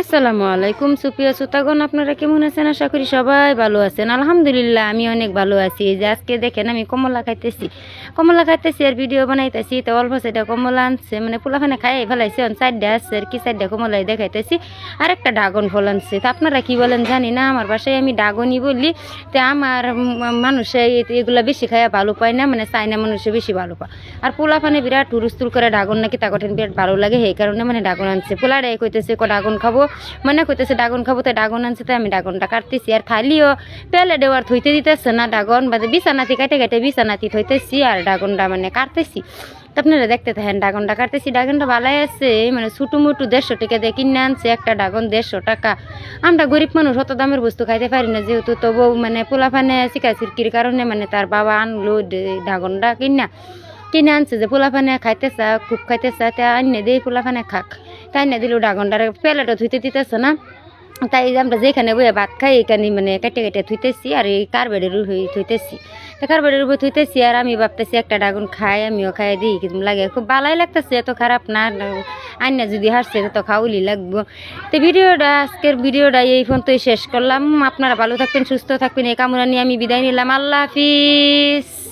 আসসালামু আলাইকুম সুপ্রিয় শ্রোতাগণ, আপনারা কেমন আছেন? আশা করি সবাই ভালো আছেন। আলহামদুলিল্লাহ আমি অনেক ভালো আছি। এই যে আজকে দেখেন আমি কমলা খাইতেছি আর ভিডিও বানাইতেছি। তো অল্প সেটা কমলা আনছে, মানে পোলাখানে খাই ফেলাইছে, সাইডে আসছে আর কি, সাইডে কমলাই দেখাইতেছি আর একটা ড্রাগন ফল আনছে। তো আপনারা কি বলেন জানি না, আমার বাসায় আমি ড্রাগনই বলি। তো আমার মানুষে এগুলা বেশি খাইয়া ভালো পায় না, মানে চাইনা মানুষে বেশি ভালো পায়। আর পোলাখানে বিরাট হুরুস্তুল করে ড্রাগন নাকি তাকঠেন বিরাট ভালো লাগে, সেই কারণে মানে ড্রাগন আনছে। পোলাটাই কইতেছে ড্রাগন খাবো, মানে কইতেছে ড্রাগন খাবো, তো ড্রাগন আনছে। তো আমি ড্রাগনটা কাটতেছি আর খালিও পেলে দেওয়ার থইতে দিতেছে না ড্রাগন, বাদে বিছানাতি কাটে বিছানাতি থইতেছি আর ড্রাগনটা মানে কাটতেছি। তো আপনারা দেখতে থাকেন ড্রাগনটা কাটতেছি। ড্রাগনটা ভালাই আছে, মানে ছোটো মোটো 150 টাকা দিয়ে কিনে আনছে একটা ড্রাগন, 150 টাকা। আমরা গরিব মানুষ অত দামের বস্তু খাইতে পারি না, যেহেতু তবু মানে পোলাফানে চিরকির কারণে মানে তার বাবা আনলো ড্রাগনটা কিনে আনছে, যে পোলাফানে খাইতেছে খুব খাইতেছে, তা আইনে দিয়ে পোলাফানে খাক। তাই না দিল ড্রাগনটার প্লেটও ধুইতে দিতেছে না। তাই আমরা যেখানে বইয়া ভাত খাই এখানে মানে কেটে থুইতেছি আর এই কার্বেডের থুইতেছি। তো কার্বেডের উপরে থুইতেছি আর আমি ভাবতেছি একটা ড্রাগন খাই, আমিও খাই দিই কিরকম লাগে। খুব ভালোই লাগতেছে, এত খারাপ না। আইনা যদি হারছে তো খাওয়ালি লাগবো। তো আজকের ভিডিওটা এই পর্যন্তই শেষ করলাম। আপনারা ভালো থাকবেন, সুস্থ থাকবেন, এই কামনা নিয়ে আমি বিদায় নিলাম। আল্লাহ হাফিজ।